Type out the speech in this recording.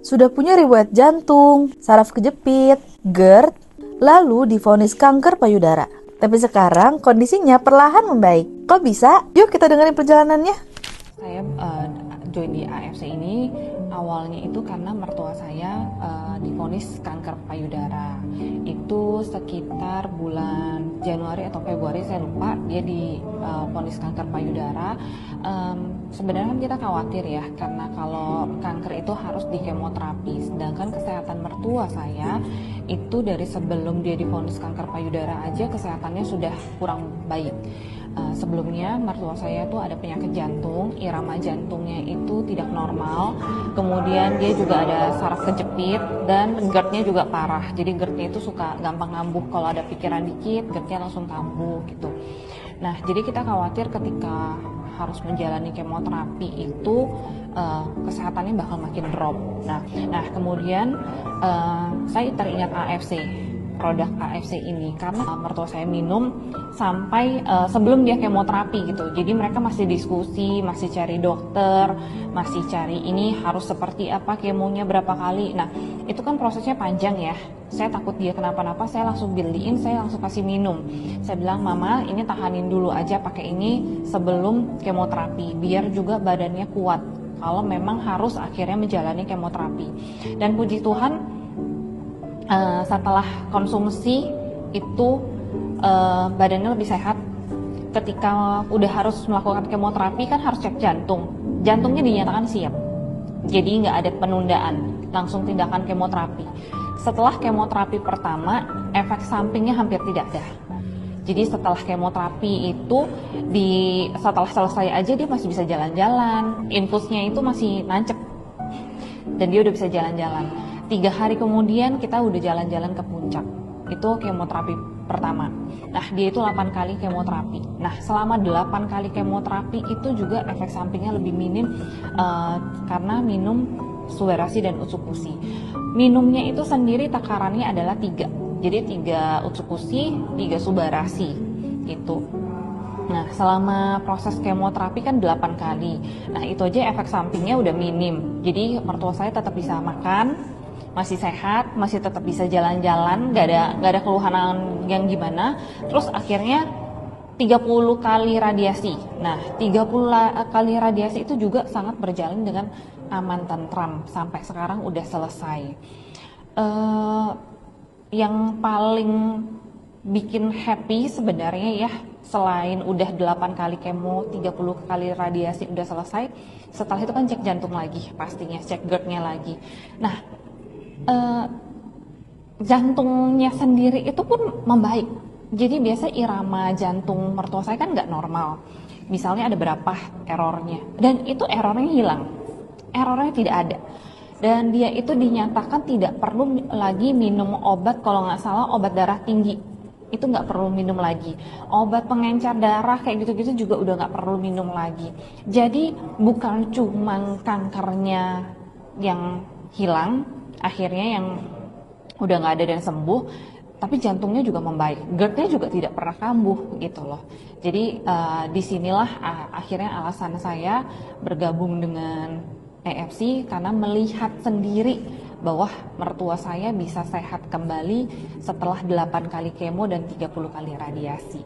sudah punya riwayat jantung, saraf kejepit, GERD, lalu divonis kanker payudara. Tapi sekarang kondisinya perlahan membaik. Kok bisa? Yuk kita dengerin perjalanannya. Saya join di AFC ini awalnya itu karena mertua saya divonis kanker payudara. Itu sekitar bulan Januari atau Februari, saya lupa, dia divonis kanker payudara. Sebenarnya kan kita khawatir ya, karena kalau kanker itu harus di kemoterapi, sedangkan kesehatan mertua saya itu dari sebelum dia divonis kanker payudara aja kesehatannya sudah kurang baik. Sebelumnya mertua saya tuh ada penyakit jantung, irama jantungnya itu tidak normal, kemudian dia juga ada saraf kejepit dan GERD-nya juga parah. Jadi GERD-nya itu suka gampang kambuh, kalau ada pikiran dikit GERD-nya langsung kambuh gitu. Nah, jadi kita khawatir ketika harus menjalani kemoterapi itu kesehatannya bakal makin drop. Nah kemudian saya teringat AFC, produk AFC ini, karena mertua saya minum sampai sebelum dia kemoterapi gitu. Jadi mereka masih diskusi, masih cari dokter, masih cari ini harus seperti apa, kemonya berapa kali. Nah itu kan prosesnya panjang ya. Saya takut dia kenapa-napa, saya langsung beliin, saya langsung kasih minum. Saya bilang, mama ini tahanin dulu aja pakai ini sebelum kemoterapi, biar juga badannya kuat kalau memang harus akhirnya menjalani kemoterapi. Dan puji Tuhan, setelah konsumsi itu badannya lebih sehat. Ketika udah harus melakukan kemoterapi kan harus cek jantung, jantungnya dinyatakan siap, jadi nggak ada penundaan, langsung tindakan kemoterapi. Setelah kemoterapi pertama, efek sampingnya hampir tidak ada. Jadi setelah kemoterapi itu setelah selesai aja dia masih bisa jalan-jalan, infusnya itu masih nancep dan dia udah bisa jalan-jalan. 3 hari kemudian kita udah jalan-jalan ke puncak. Itu kemoterapi pertama. Nah dia itu 8 kali kemoterapi. Nah selama 8 kali kemoterapi itu juga efek sampingnya lebih minim karena minum Subarasi dan Utsukushi. Minumnya itu sendiri takarannya adalah 3. Jadi 3 Utsukushi, 3 Subarasi gitu. Nah selama proses kemoterapi kan 8 kali. Nah itu aja efek sampingnya udah minim. Jadi mertua saya tetap bisa makan, masih sehat, masih tetap bisa jalan-jalan, gak ada keluhan yang gimana. Terus akhirnya 30 kali radiasi. Nah 30 kali radiasi itu juga sangat berjalan dengan aman tentram, sampai sekarang udah selesai. Yang paling bikin happy sebenarnya ya, selain udah 8 kali kemo, 30 kali radiasi udah selesai, setelah itu kan cek jantung lagi, pastinya cek GERD-nya lagi. Nah jantungnya sendiri itu pun membaik. Jadi biasa irama jantung mertua saya kan nggak normal, misalnya ada berapa errornya, dan itu errornya hilang, errornya tidak ada. Dan dia itu dinyatakan tidak perlu lagi minum obat, kalau nggak salah obat darah tinggi itu nggak perlu minum lagi, obat pengencer darah kayak gitu-gitu juga udah nggak perlu minum lagi. Jadi bukan cuma kankernya yang hilang akhirnya, yang udah nggak ada dan sembuh, tapi jantungnya juga membaik, GERD-nya juga tidak pernah kambuh gitu loh. Jadi disinilah akhirnya alasan saya bergabung dengan AFC, karena melihat sendiri bahwa mertua saya bisa sehat kembali setelah 8 kali kemo dan 30 kali radiasi.